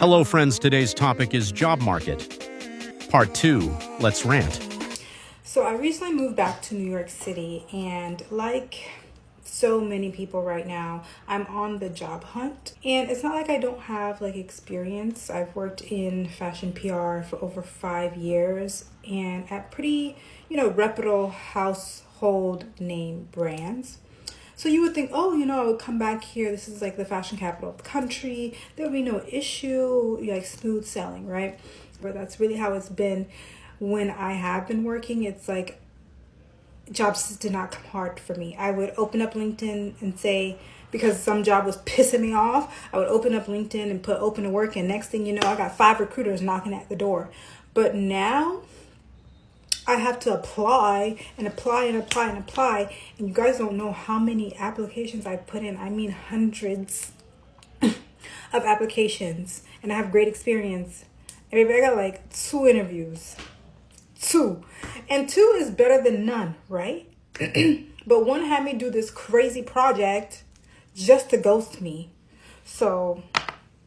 Hello, friends. Today's topic is job market. Part 2, let's rant. So I recently moved back to New York City, and like so many people right now, I'm on the job hunt. And it's not like I don't have experience. I've worked in fashion PR for over 5 years and at pretty, reputable household name brands. So you would think, oh, I would come back here. This is like the fashion capital of the country. There would be no issue, like smooth selling, right? But that's really how it's been when I have been working. It's like jobs did not come hard for me. I would open up LinkedIn and say, because some job was pissing me off, I would open up LinkedIn and put open to work. And next thing you know, I got 5 recruiters knocking at the door. But now I have to apply and apply and apply and apply. And you guys don't know how many applications I put in. I mean, hundreds of applications. And I have great experience. And maybe I got like 2 interviews. 2. And 2 is better than none, right? But one had me do this crazy project just to ghost me. So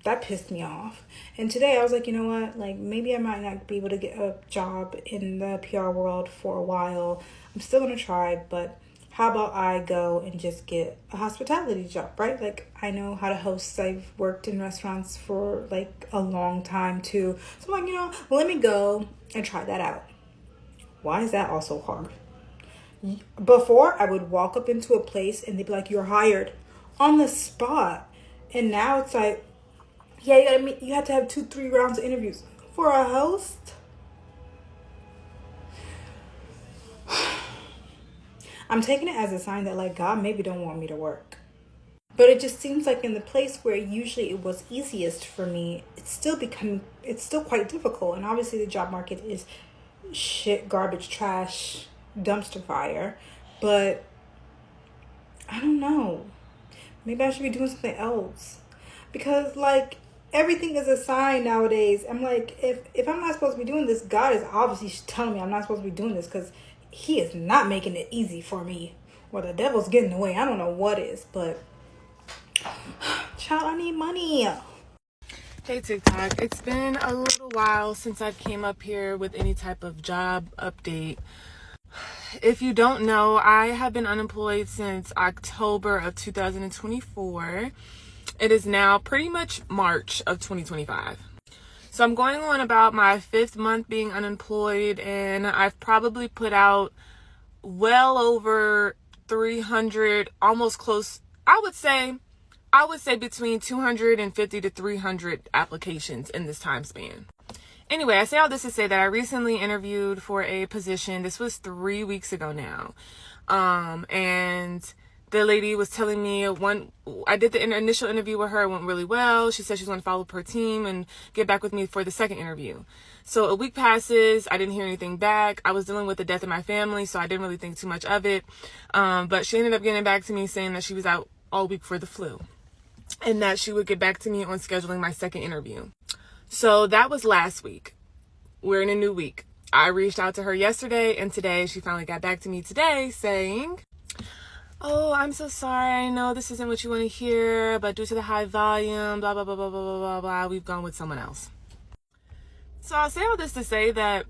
that pissed me off. And today I was like, you know what? Like, maybe I might not be able to get a job in the PR world for a while. I'm still going to try, but how about I go and just get a hospitality job, right? Like, I know how to host. I've worked in restaurants for like a long time too. So I'm like, let me go and try that out. Why is that also hard? Before, I would walk up into a place and they'd be like, you're hired on the spot. And now it's like, yeah, you have to have 2-3 rounds of interviews for a host. I'm taking it as a sign that like God maybe don't want me to work. But it just seems like in the place where usually it was easiest for me, it's still quite difficult. And obviously the job market is shit, garbage, trash, dumpster fire. But I don't know. Maybe I should be doing something else. Because like everything is a sign nowadays. I'm like, if I'm not supposed to be doing this, God is obviously telling me I'm not supposed to be doing this because he is not making it easy for me. Or the devil's getting in the way. I don't know what is, but child, I need money. Hey TikTok, it's been a little while since I've came up here with any type of job update. If you don't know, I have been unemployed since October of 2024. It is now pretty much March of 2025. So I'm going on about my 5th month being unemployed, and I've probably put out well over 300, almost close, I would say between 250 to 300 applications in this time span. Anyway, I say all this to say that I recently interviewed for a position. This was 3 weeks ago now. And the lady was telling me I did the initial interview with her. It went really well. She said she's going to follow up her team and get back with me for the second interview. So a week passes. I didn't hear anything back. I was dealing with the death of my family, so I didn't really think too much of it. But she ended up getting back to me saying that she was out all week for the flu and that she would get back to me on scheduling my second interview. So that was last week. We're in a new week. I reached out to her yesterday, and today she finally got back to me today saying, oh, I'm so sorry. I know this isn't what you want to hear, but due to the high volume, blah, blah, blah, blah, blah, blah, blah, blah, we've gone with someone else. So I'll say all this to say that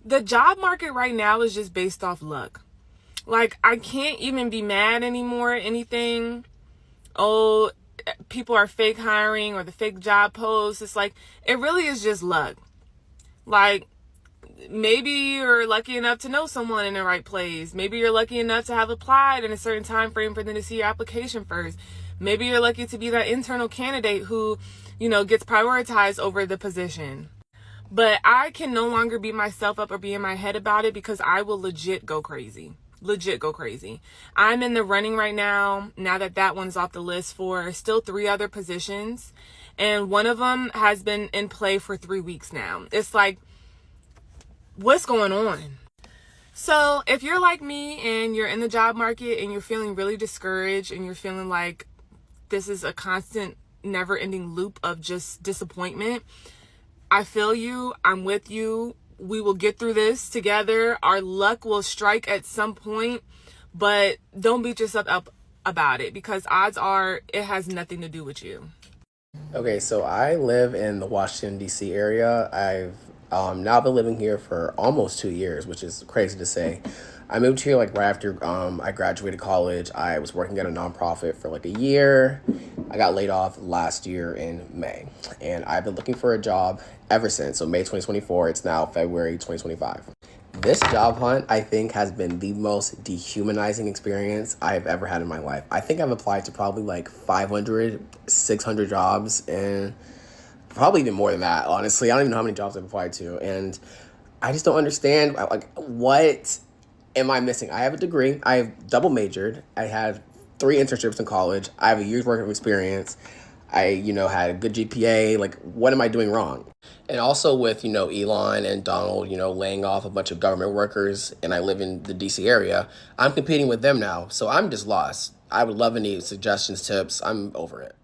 the job market right now is just based off luck. Like, I can't even be mad anymore at anything. Oh, people are fake hiring or the fake job posts. It's like, it really is just luck. Like, maybe you're lucky enough to know someone in the right place. Maybe you're lucky enough to have applied in a certain time frame for them to see your application first. Maybe you're lucky to be that internal candidate who, gets prioritized over the position. But I can no longer beat myself up or be in my head about it because I will legit go crazy. I'm in the running right now that one's off the list for still 3 other positions. And one of them has been in play for 3 weeks now. It's like, what's going on? So if you're like me and you're in the job market and you're feeling really discouraged and you're feeling like this is a constant, never-ending loop of just disappointment, I feel you. I'm with you. We will get through this together. Our luck will strike at some point, but don't beat yourself up about it because odds are it has nothing to do with you. Okay, so I live in the Washington, D.C. area. I've now been living here for almost 2 years, which is crazy to say. I moved here like right after I graduated college. I was working at a nonprofit for like a year. I got laid off last year in May, and I've been looking for a job ever since. So May 2024, it's now February 2025. This job hunt, I think, has been the most dehumanizing experience I've ever had in my life. I think I've applied to probably like 500, 600 jobs, and probably even more than that, honestly. I don't even know how many jobs I've applied to. And I just don't understand, like, what am I missing? I have a degree. I've double majored. I had 3 internships in college. I have a year's worth of experience. I, had a good GPA. Like, what am I doing wrong? And also with, Elon and Donald, laying off a bunch of government workers, and I live in the DC area, I'm competing with them now. So I'm just lost. I would love any suggestions, tips. I'm over it.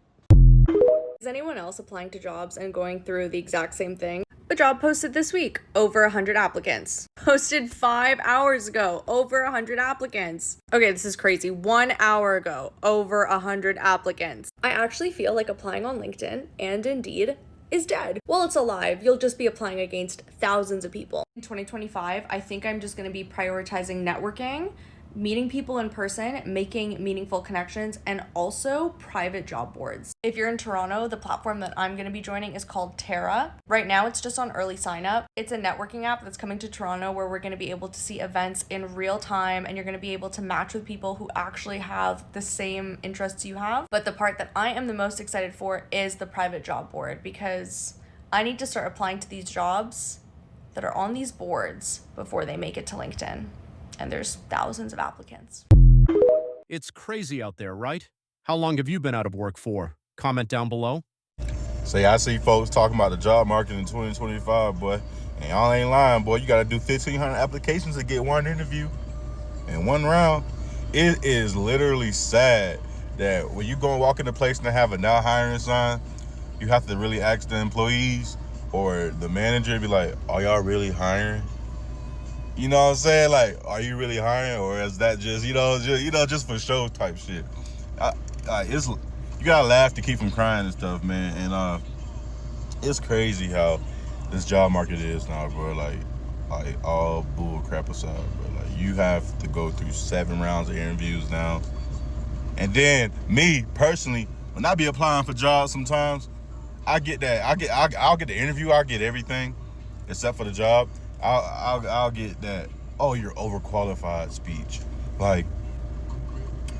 Is anyone else applying to jobs and going through the exact same thing? A job posted this week, over 100 applicants. Posted 5 hours ago, over 100 applicants. Okay, this is crazy. 1 hour ago, over 100 applicants. I actually feel like applying on LinkedIn and Indeed is dead. Well, it's alive. You'll just be applying against thousands of people. In 2025, I think I'm just gonna be prioritizing networking, meeting people in person, making meaningful connections, and also private job boards. If you're in Toronto, the platform that I'm going to be joining is called Terra. Right now, it's just on early sign up. It's a networking app that's coming to Toronto where we're going to be able to see events in real time, and you're going to be able to match with people who actually have the same interests you have. But the part that I am the most excited for is the private job board, because I need to start applying to these jobs that are on these boards before they make it to LinkedIn. And there's thousands of applicants. It's crazy out there, right? How long have you been out of work for? Comment down below. Say, I see folks talking about the job market in 2025, boy. And y'all ain't lying, boy. You got to do 1,500 applications to get one interview in one round. It is literally sad that when you go and walk in the place and they have a now hiring sign, you have to really ask the employees or the manager, be like, are y'all really hiring? You know what I'm saying? Like, are you really hiring, or is that just, just for show type shit? You gotta laugh to keep from crying and stuff, man. And it's crazy how this job market is now, bro. Like all bull crap aside, bro. Like, you have to go through 7 rounds of interviews now. And then me personally, when I be applying for jobs, sometimes I get that. I'll get the interview. I'll get everything except for the job. I'll get that, oh, you're overqualified speech. Like,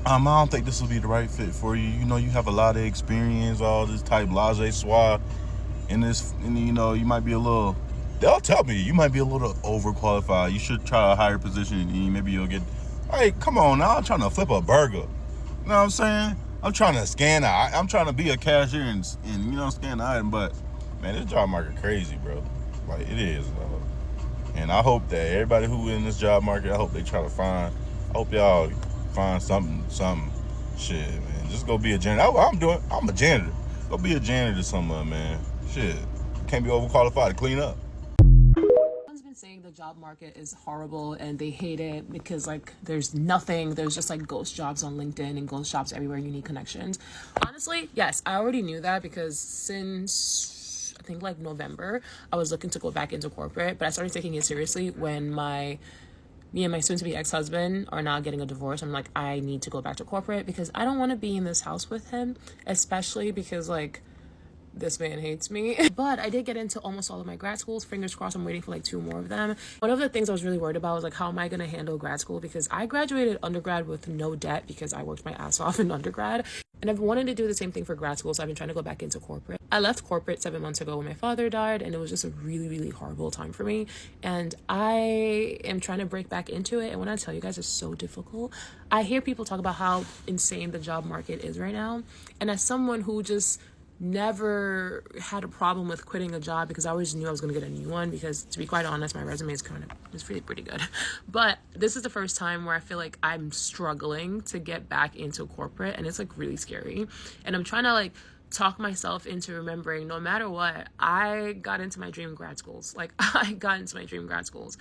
I don't think this will be the right fit for you. You know, you have a lot of experience, all this type blase soir, and you might be they'll tell me you might be a little overqualified. You should try a higher position, and maybe you'll get, hey, come on now, I'm trying to flip a burger. You know what I'm saying? I'm trying to I'm trying to be a cashier and scan the item, but man, this job market crazy, bro. Like, it is, and I hope that everybody who in this job market, I hope y'all find something, shit, man. Just go be a janitor. I'm a janitor. Go be a janitor somewhere, man. Shit, can't be overqualified to clean up. Everyone's been saying the job market is horrible and they hate it because, like, there's nothing. There's just, like, ghost jobs on LinkedIn and ghost jobs everywhere. You need connections. Honestly, yes, I already knew that because since I think like November, I was looking to go back into corporate, but I started taking it seriously when me and my soon-to-be ex-husband are now getting a divorce. I'm like, I need to go back to corporate because I don't want to be in this house with him, especially because, like, this man hates me. But I did get into almost all of my grad schools. Fingers crossed, I'm waiting for like 2 more of them. One of the things I was really worried about was like, how am I going to handle grad school? Because I graduated undergrad with no debt because I worked my ass off in undergrad. And I've wanted to do the same thing for grad school, so I've been trying to go back into corporate. I left corporate 7 months ago when my father died, and it was just a really, really horrible time for me. And I am trying to break back into it. And when I tell you guys, it's so difficult. I hear people talk about how insane the job market is right now. And as someone who just never had a problem with quitting a job because I always knew I was going to get a new one, because to be quite honest, my resume is really pretty good. But this is the first time where I feel like I'm struggling to get back into corporate, and it's like really scary. And I'm trying to like talk myself into remembering, no matter what, I got into my dream grad schools. Like, I got into my dream grad schools.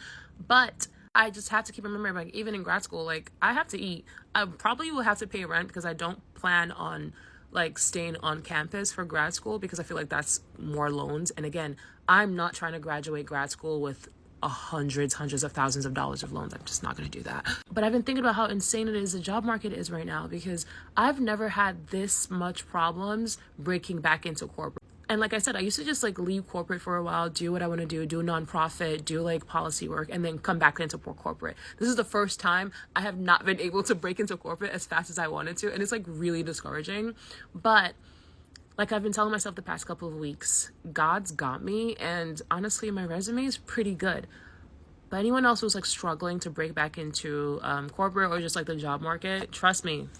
But I just have to keep remembering, like, even in grad school, like, I have to eat. I probably will have to pay rent because I don't plan on like staying on campus for grad school, because I feel like that's more loans. And again, I'm not trying to graduate grad school with hundreds of thousands of dollars of loans. I'm just not going to do that. But I've been thinking about how insane it is the job market is right now, because I've never had this much problems breaking back into corporate. And like I said, I used to just like leave corporate for a while, do what I want to do nonprofit, do like policy work, and then come back into corporate. This is the first time I have not been able to break into corporate as fast as I wanted to. And it's like really discouraging. But like I've been telling myself the past couple of weeks, God's got me. And honestly, my resume is pretty good. But anyone else who's like struggling to break back into corporate or just like the job market, trust me,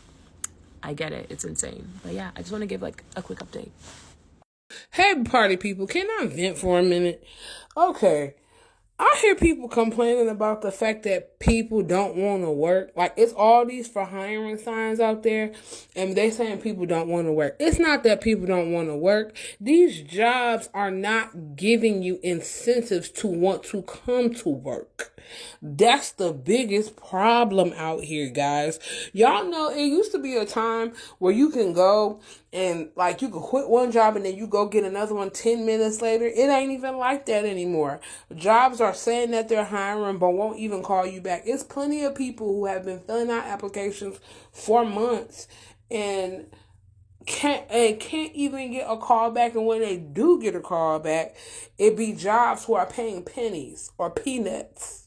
I get it. It's insane. But yeah, I just want to give like a quick update. Hey, party people, can I vent for a minute? Okay. I hear people complaining about the fact that people don't want to work. Like, it's all these for hiring signs out there, and they saying people don't want to work. It's not that people don't want to work. These jobs are not giving you incentives to want to come to work. That's the biggest problem out here, guys. Y'all know it used to be a time where you can go and like you could quit one job and then you go get another one 10 minutes later. It ain't even like that anymore. Jobs are saying that they're hiring but won't even call you back. It's plenty of people who have been filling out applications for months and can't even get a call back, and when they do get a call back, it be jobs who are paying pennies or peanuts.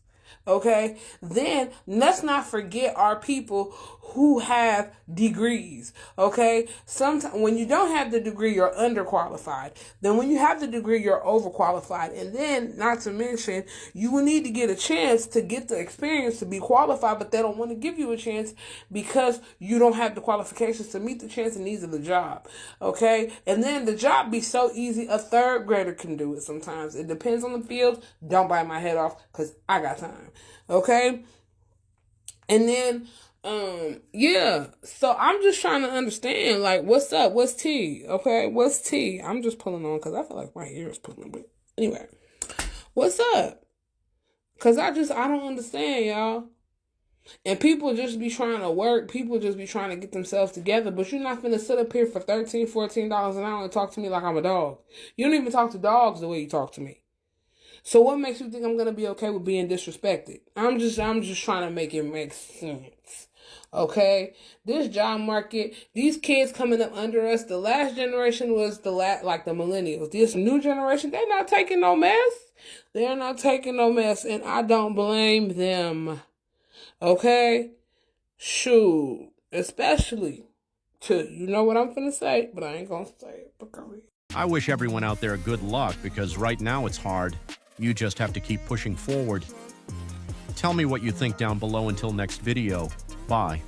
Okay, then let's not forget our people who have degrees. Okay, sometimes when you don't have the degree, you're underqualified. Then when you have the degree, you're overqualified. And then, not to mention, you will need to get a chance to get the experience to be qualified, but they don't want to give you a chance because you don't have the qualifications to meet the chance and needs of the job. Okay, and then the job be so easy, a third grader can do it sometimes. It depends on the field. Don't bite my head off because I got time. Okay, and then yeah, so I'm just trying to understand, like, what's up? What's tea? Okay, what's tea? I'm just pulling on because I feel like my hair is pulling, but anyway, what's up? Because I don't understand, y'all. And people just be trying to work. People just be trying to get themselves together. But you're not finna sit up here for $13, $14 an hour and talk to me like I'm a dog. You don't even talk to dogs the way you talk to me. So what makes you think I'm going to be okay with being disrespected? I'm just trying to make it make sense. Okay? This job market, these kids coming up under us, the last generation was like the millennials. This new generation, they're not taking no mess. They're not taking no mess, and I don't blame them. Okay? Shoot. Especially to, you know what I'm finna say, but I ain't gonna say it because I wish everyone out there good luck, because right now it's hard. You just have to keep pushing forward. Tell me what you think down below until next video. Bye.